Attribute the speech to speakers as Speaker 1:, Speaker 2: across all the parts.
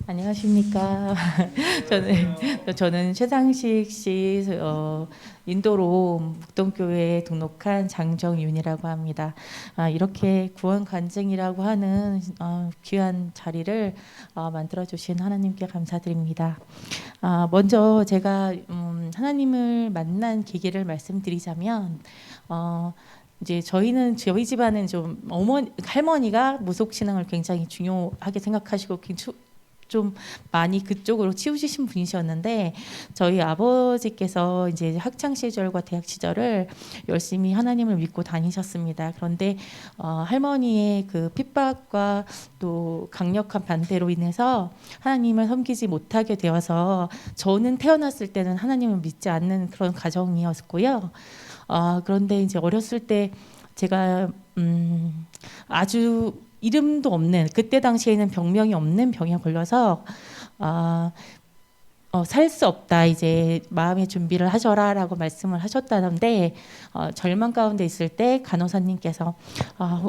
Speaker 1: 안녕하십니까. 저는 최상식 씨 인도로 묵동교회에 등록한 장정윤이라고 합니다. 이렇게 구원 간증이라고 하는 귀한 자리를 만들어 주신 하나님께 감사드립니다. 먼저 제가 하나님을 만난 계기를 말씀드리자면 이제 저희 집안은 좀 할머니가 무속 신앙을 굉장히 중요하게 생각하시고 좀 많이 그쪽으로 치우치신 분이셨는데 저희 아버지께서 이제 학창 시절과 대학 시절을 열심히 하나님을 믿고 다니셨습니다. 그런데 할머니의 그 핍박과 또 강력한 반대로 인해서 하나님을 섬기지 못하게 되어서 저는 태어났을 때는 하나님을 믿지 않는 그런 가정이었고요. 그런데 이제 어렸을 때 제가 아주 이름도 없는, 그때 당시에는 병명이 없는 병에 걸려서 살 수 없다, 이제 마음의 준비를 하셔라라고 말씀을 하셨다는데 절망 가운데 있을 때 간호사님께서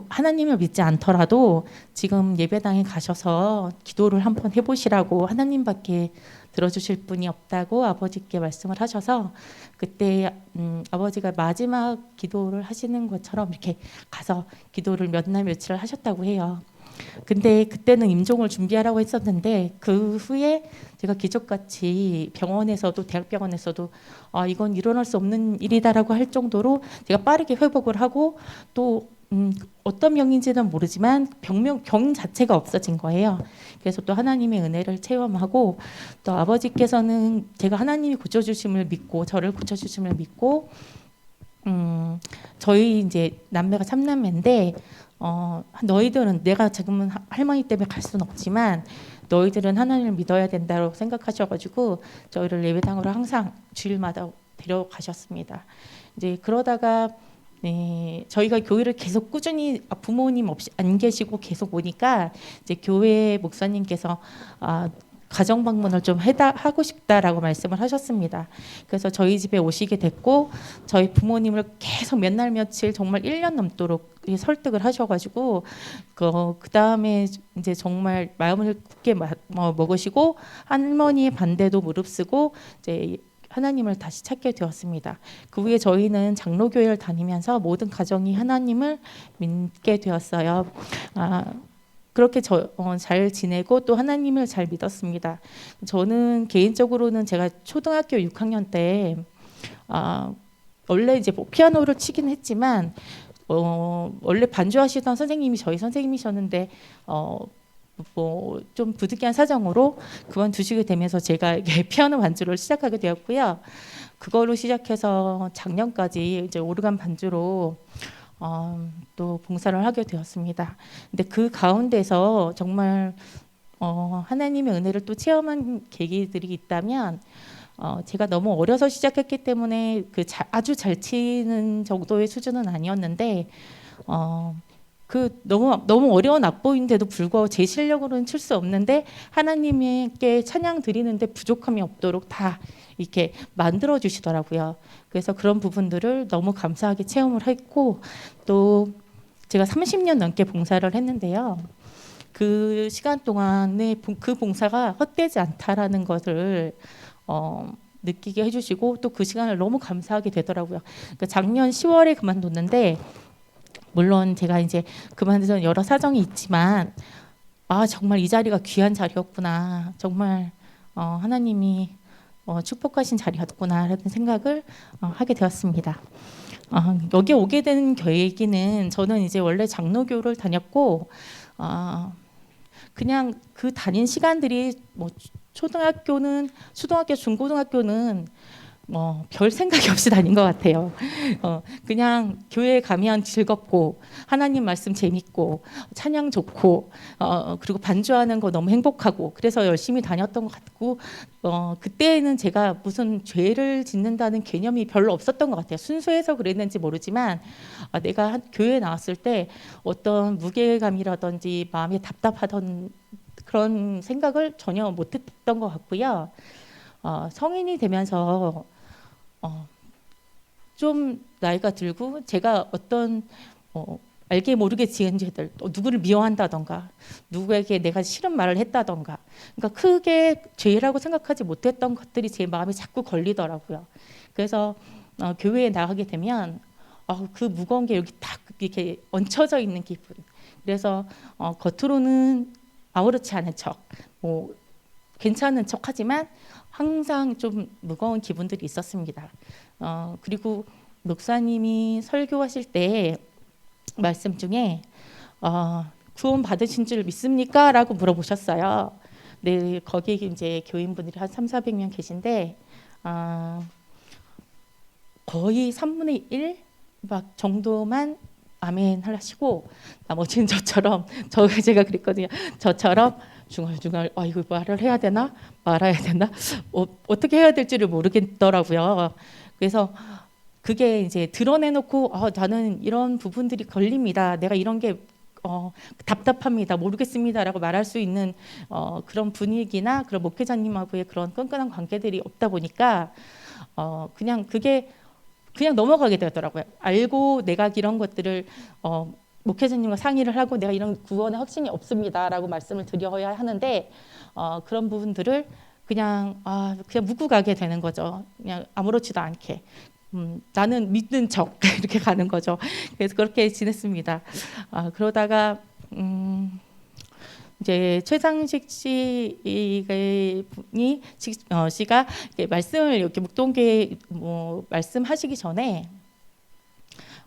Speaker 1: 하나님을 믿지 않더라도 지금 예배당에 가셔서 기도를 한번 해보시라고, 하나님밖에 들어주실 분이 없다고 아버지께 말씀을 하셔서 그때 아버지가 마지막 기도를 하시는 것처럼 이렇게 가서 기도를 몇 날 며칠을 하셨다고 해요. 근데 그때는 임종을 준비하라고 했었는데 그 후에 제가 기적같이 병원에서도, 대학병원에서도 이건 일어날 수 없는 일이다라고 할 정도로 제가 빠르게 회복을 하고 또 어떤 병인지는 모르지만 병 자체가 없어진 거예요. 그래서 또 하나님의 은혜를 체험하고, 또 아버지께서는 제가 하나님이 고쳐주심을 믿고, 저를 고쳐주심을 믿고, 저희 이제 남매가 3남매인데 너희들은, 내가 지금은 할머니 때문에 갈 수는 없지만 너희들은 하나님을 믿어야 된다고 생각하셔가지고 저희를 예배당으로 항상 주일마다 데려가셨습니다. 이제 그러다가 저희가 교회를 계속 꾸준히 부모님 없이 안 계시고 계속 오니까 이제 교회 목사님께서 가정 방문을 좀 하고 싶다라고 말씀을 하셨습니다. 그래서 저희 집에 오시게 됐고 저희 부모님을 계속 몇 날 며칠 정말 1년 넘도록 설득을 하셔가지고 그 다음에 이제 정말 마음을 굳게 먹으시고 할머니의 반대도 무릅쓰고 이제 하나님을 다시 찾게 되었습니다. 그 후에 저희는 장로교회를 다니면서 모든 가정이 하나님을 믿게 되었어요. 그렇게 잘 지내고 또 하나님을 잘 믿었습니다. 저는 개인적으로는 제가 초등학교 6학년 때 원래 이제 피아노를 치긴 했지만 원래 반주하시던 선생님이 저희 선생님이셨는데 뭐 좀 부득이한 사정으로 그만두시게 되면서 제가 피아노 반주를 시작하게 되었고요. 그걸로 시작해서 작년까지 이제 오르간 반주로 또 봉사를 하게 되었습니다. 근데 그 가운데서 정말 하나님의 은혜를 또 체험한 계기들이 있다면 제가 너무 어려서 시작했기 때문에 아주 잘 치는 정도의 수준은 아니었는데 그 너무 어려운 악보인데도 불구하고 제 실력으로는 칠 수 없는데 하나님께 찬양 드리는데 부족함이 없도록 다 이렇게 만들어 주시더라고요. 그래서 그런 부분들을 너무 감사하게 체험을 했고, 또 제가 30년 넘게 봉사를 했는데요. 그 시간 동안에 그 봉사가 헛되지 않다라는 것을 느끼게 해주시고 또 그 시간을 너무 감사하게 되더라고요. 그러니까 작년 10월에 그만뒀는데, 물론 제가 이제 그만둔 여러 사정이 있지만 정말 이 자리가 귀한 자리였구나, 정말 하나님이 축복하신 자리였구나라는 생각을 하게 되었습니다. 여기 오게 된 계기는, 저는 이제 원래 장로교를 다녔고 그냥 그 다닌 시간들이 뭐 초등학교, 중고등학교는 별 생각이 없이 다닌 것 같아요. 그냥 교회 가면 즐겁고 하나님 말씀 재밌고 찬양 좋고 그리고 반주하는 거 너무 행복하고 그래서 열심히 다녔던 것 같고, 그때는 제가 무슨 죄를 짓는다는 개념이 별로 없었던 것 같아요. 순수해서 그랬는지 모르지만 내가 교회에 나왔을 때 어떤 무게감이라든지 마음이 답답하던 그런 생각을 전혀 못했던 것 같고요. 성인이 되면서 좀 나이가 들고 제가 어떤 알게 모르게 지은 죄들, 또 누구를 미워한다던가 누구에게 내가 싫은 말을 했다던가, 그러니까 크게 죄라고 생각하지 못했던 것들이 제 마음에 자꾸 걸리더라고요. 그래서 교회에 나가게 되면 그 무거운 게 여기 딱 이렇게 얹혀져 있는 기분. 그래서 겉으로는 아무렇지 않은 척, 뭐 괜찮은 척하지만 항상 좀 무거운 기분들이 있었습니다. 그리고 목사님이 설교하실 때 말씀 중에 구원 받으신 줄 믿습니까? 라고 물어보셨어요. 네, 거기 이제 교인분들이 한 300~400명 계신데 거의 3분의 1 막 정도만 아멘 하시고, 나머지는 저처럼, 제가 그랬거든요. 저처럼 중얼중얼 이거 말을 해야 되나 말아야 되나 어떻게 해야 될지를 모르겠더라고요. 그래서 그게 이제 드러내놓고 나는 이런 부분들이 걸립니다. 내가 이런 게 답답합니다. 모르겠습니다라고 말할 수 있는 그런 분위기나 그런 목회자님하고의 그런 끈끈한 관계들이 없다 보니까 그냥 그게 그냥 넘어가게 되더라고요. 알고 내가 이런 것들을 목회자님과 상의를 하고 내가 이런 구원의 확신이 없습니다라고 말씀을 드려야 하는데 그런 부분들을 그냥 묻고 가게 되는 거죠. 그냥 아무렇지도 않게. 나는 믿는 척 이렇게 가는 거죠. 그래서 그렇게 지냈습니다. 그러다가 이제 최상식 씨가 말씀을 이렇게 묵동교회 말씀하시기 전에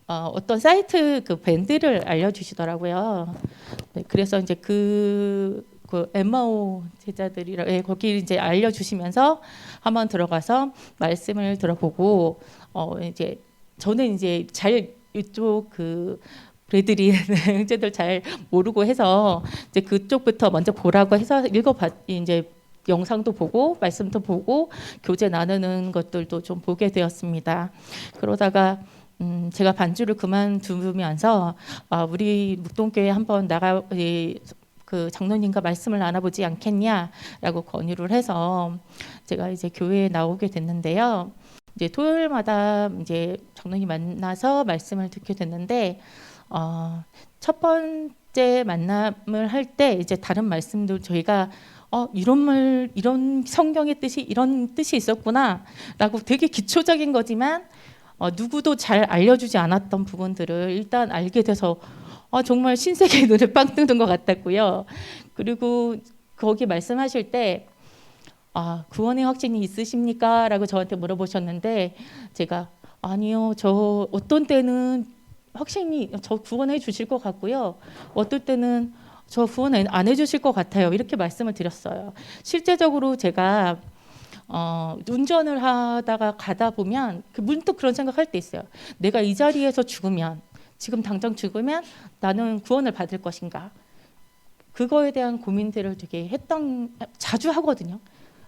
Speaker 1: 어떤 사이트 그 밴드를 알려주시더라고요. 네, 그래서 이제 그 MO 제자들이라 거기 이제 알려주시면서 한번 들어가서 말씀을 들어보고 이제 저는 이제 잘 이쪽 그 브래들이 형제들 잘 모르고 해서 이제 그쪽부터 먼저 보라고 해서 이제 영상도 보고 말씀도 보고 교제 나누는 것들도 좀 보게 되었습니다. 그러다가 제가 반주를 그만두면서 우리 묵동교회 한번 그 장로님과 말씀을 나눠보지 않겠냐라고 권유를 해서 제가 이제 교회에 나오게 됐는데요. 이제 토요일마다 이제 장로님 만나서 말씀을 듣게 됐는데 첫 번째 만남을 할 때 이제 다른 말씀도 저희가 이런 성경의 뜻이 이런 뜻이 있었구나라고 되게 기초적인 거지만 누구도 잘 알려주지 않았던 부분들을 일단 알게 돼서 정말 신세계의 눈에 빵 뜨는 것 같았고요. 그리고 거기 말씀하실 때 구원의 확신이 있으십니까? 라고 저한테 물어보셨는데 제가 아니요, 저 어떤 때는 확신이 저 구원해 주실 것 같고요. 어떨 때는 저 구원 안 해주실 것 같아요. 이렇게 말씀을 드렸어요. 실제적으로 제가 운전을 하다가 가다 보면 문득 그런 생각할 때 있어요. 내가 이 자리에서 죽으면 지금 당장 죽으면 나는 구원을 받을 것인가? 그거에 대한 고민들을 되게 자주 하거든요.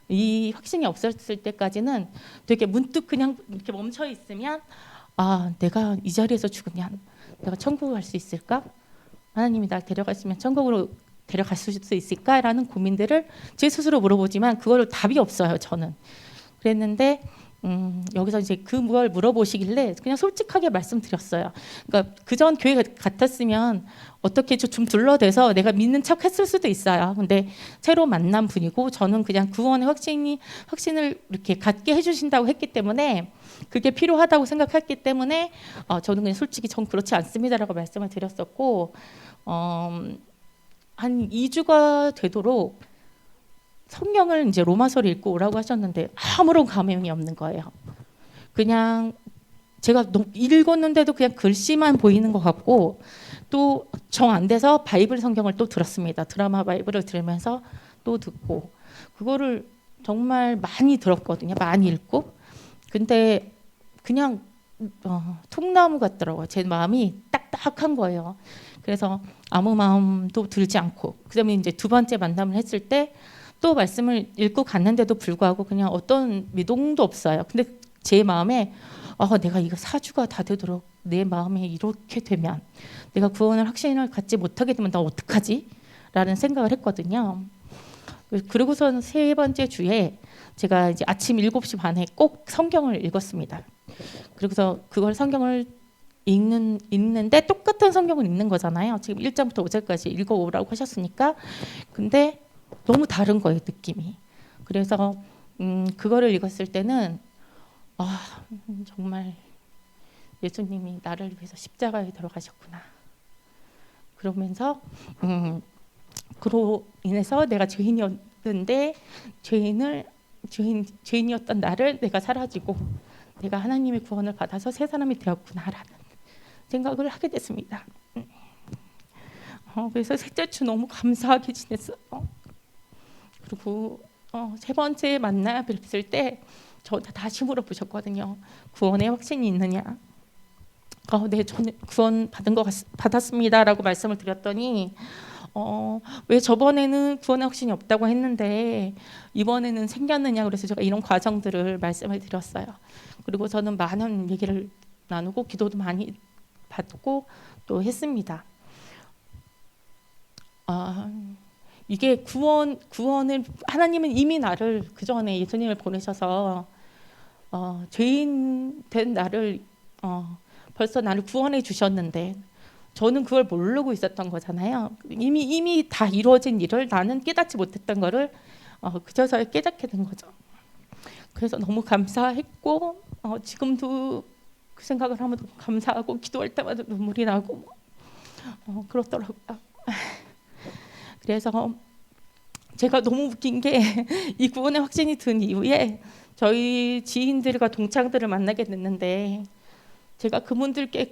Speaker 1: 이 확신이 없었을 때까지는 되게 문득 그냥 이렇게 멈춰 있으면 내가 이 자리에서 죽으면 내가 천국 갈 수 있을까? 하나님이 날 데려갔으면 천국으로 데려갈 수 있을까라는 고민들을 제 스스로 물어보지만 그걸 답이 없어요. 저는. 그랬는데 여기서 이제 그걸 물어보시길래 그냥 솔직하게 말씀드렸어요. 그러니까 그전 교회 같았으면 어떻게 좀 둘러대서 내가 믿는 척 했을 수도 있어요. 근데 새로 만난 분이고 저는 그냥 구원의 확신을 이렇게 갖게 해주신다고 했기 때문에 그게 필요하다고 생각했기 때문에 저는 그냥 솔직히 전 그렇지 않습니다라고 말씀을 드렸었고 한 2주가 되도록 성경을 이제 로마서를 읽고 오라고 하셨는데 아무런 감흥이 없는 거예요. 그냥 제가 읽었는데도 그냥 글씨만 보이는 것 같고 또 정 안 돼서 바이블 성경을 또 들었습니다. 드라마 바이블을 들으면서 또 듣고 그거를 정말 많이 들었거든요. 많이 읽고 근데 그냥 통나무 같더라고요. 제 마음이 딱딱한 거예요. 그래서 아무 마음도 들지 않고 그다음에 이제 두 번째 만남을 했을 때 또 말씀을 읽고 갔는데도 불구하고 그냥 어떤 미동도 없어요. 근데 제 마음에 내가 이거 4주가 다 되도록 내 마음이 이렇게 되면 내가 구원을 확신을 갖지 못하게 되면 나 어떡하지? 라는 생각을 했거든요. 그리고선 세 번째 주에 제가 이제 아침 7시 반에 꼭 성경을 읽었습니다. 그리고서 그걸 성경을 읽는데 똑같은 성경을 읽는 거잖아요. 지금 1장부터 5절까지 읽어오라고 하셨으니까. 근데 너무 다른 거예요, 느낌이. 그래서 그거를 읽었을 때는 정말 예수님이 나를 위해서 십자가에 들어가셨구나. 그러면서 그로 인해서 내가 죄인이었는데 죄인이었던 나를 내가 사라지고 내가 하나님의 구원을 받아서 새 사람이 되었구나라는 생각을 하게 됐습니다. 그래서 셋째 주 너무 감사하게 지냈어요. 그리고 세 번째 만나 뵙을 때 저 다시 물어보셨거든요. 구원의 확신이 있느냐? 네, 저는 구원 받았습니다라고 말씀을 드렸더니 왜 저번에는 구원의 확신이 없다고 했는데 이번에는 생겼느냐, 그래서 제가 이런 과정들을 말씀을 드렸어요. 그리고 저는 많은 얘기를 나누고 기도도 많이 받고 또 했습니다. 이게 구원을 하나님은 이미 나를 그 전에 예수님을 보내셔서 죄인 된 나를 벌써 나를 구원해 주셨는데 저는 그걸 모르고 있었던 거잖아요. 이미 다 이루어진 일을 나는 깨닫지 못했던 거를 그저서야 깨닫게 된 거죠. 그래서 너무 감사했고 지금도 그 생각을 하면 너무 감사하고 기도할 때마다 눈물이 나고 그렇더라고요. 그래서 제가 너무 웃긴 게 이 구원의 확신이 든 이후에 저희 지인들과 동창들을 만나게 됐는데 제가 그분들께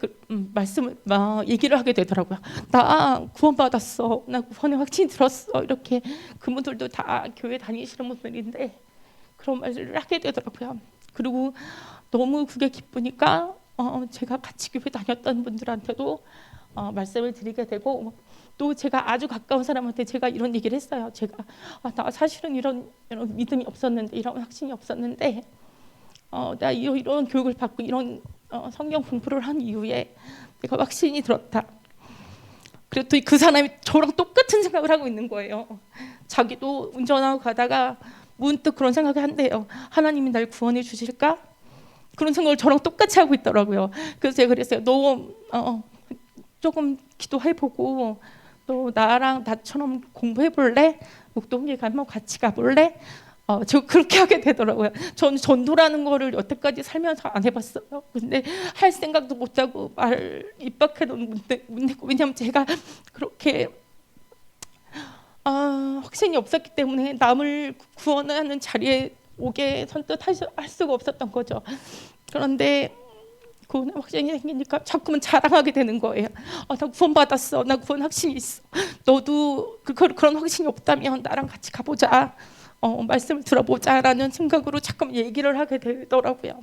Speaker 1: 얘기를 하게 되더라고요. 나 구원받았어. 나 구원의 확신이 들었어. 이렇게 그분들도 다 교회 다니시는 분들인데 그런 말을 하게 되더라고요. 그리고 너무 그게 기쁘니까 제가 같이 교회 다녔던 분들한테도 말씀을 드리게 되고 또 제가 아주 가까운 사람한테 제가 이런 얘기를 했어요. 제가 나 사실은 이런 믿음이 없었는데 이런 확신이 없었는데 나 이런 교육을 받고 이런 성경 공부를 한 이후에 내가 확신이 들었다. 그리고 또 그 사람이 저랑 똑같은 생각을 하고 있는 거예요. 자기도 운전하고 가다가 문득 그런 생각을 한대요. 하나님이 날 구원해 주실까? 그런 생각을 저랑 똑같이 하고 있더라고요. 그래서 제가 그랬어요. 너 조금 기도해보고 또 나처럼 공부해볼래? 목동에 가면 같이 가볼래? 저 그렇게 하게 되더라고요. 저는 전도라는 거를 여태까지 살면서 안 해봤어요. 근데 할 생각도 못하고 입 밖에도 못 내고, 왜냐하면 제가 그렇게 확신이 없었기 때문에 남을 구원하는 자리에 오게 선뜻 할 수가 없었던 거죠. 그런데 구원 확신이 생기니까 자꾸만 자랑하게 되는 거예요. 나 구원 받았어. 나 구원 확신이 있어. 너도 그런 확신이 없다면 나랑 같이 가보자. 말씀을 들어보자라는 생각으로 자꾸 얘기를 하게 되더라고요.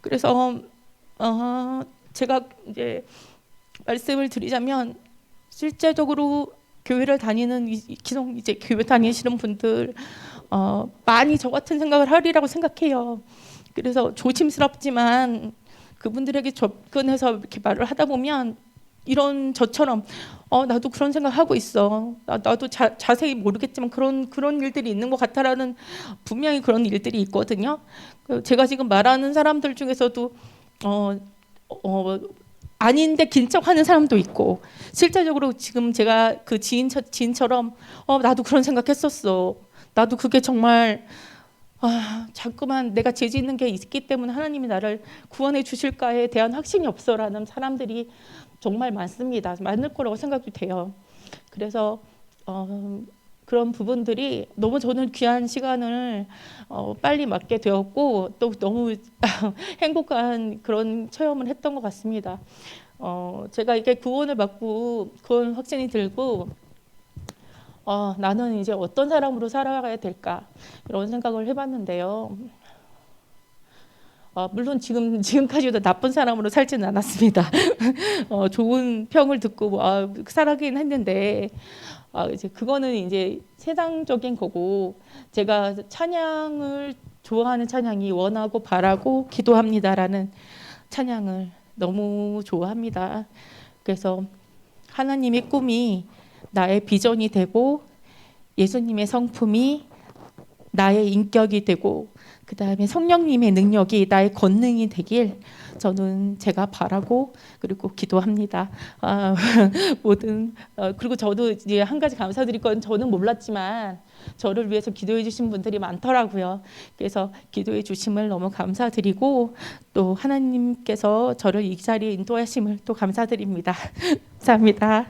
Speaker 1: 그래서 제가 이제 말씀을 드리자면 실제적으로 교회를 다니는 기성 이제 교회 다니시는 분들 많이 저 같은 생각을 하리라고 생각해요. 그래서 조심스럽지만 그분들에게 접근해서 이렇게 말을 하다 보면 이런 저처럼 나도 그런 생각하고 있어. 나도 자세히 모르겠지만 그런 일들이 있는 것 같다라는 분명히 그런 일들이 있거든요. 제가 지금 말하는 사람들 중에서도 아닌데 긴 척하는 사람도 있고 실제적으로 지금 제가 그 지인처럼 나도 그런 생각했었어. 나도 그게 정말 자꾸만 내가 죄 짓는 게 있기 때문에 하나님이 나를 구원해 주실까에 대한 확신이 없어라는 사람들이 정말 많습니다. 많을 거라고 생각이 돼요. 그래서 그런 부분들이 너무 저는 귀한 시간을 빨리 맞게 되었고 또 너무 행복한 그런 체험을 했던 것 같습니다. 제가 이게 구원을 받고 구원 확신이 들고 나는 이제 어떤 사람으로 살아가야 될까 이런 생각을 해봤는데요. 물론 지금까지도 나쁜 사람으로 살지는 않았습니다. 좋은 평을 듣고 살아가긴 했는데 이제 그거는 이제 세상적인 거고 제가 찬양을 좋아하는 찬양이 원하고 바라고 기도합니다라는 찬양을 너무 좋아합니다. 그래서 하나님의 꿈이 나의 비전이 되고 예수님의 성품이 나의 인격이 되고 그 다음에 성령님의 능력이 나의 권능이 되길 저는 제가 바라고 그리고 기도합니다. 모든 그리고 저도 이제 한 가지 감사드릴 건 저는 몰랐지만 저를 위해서 기도해 주신 분들이 많더라고요. 그래서 기도해 주심을 너무 감사드리고 또 하나님께서 저를 이 자리에 인도하심을 또 감사드립니다. 감사합니다.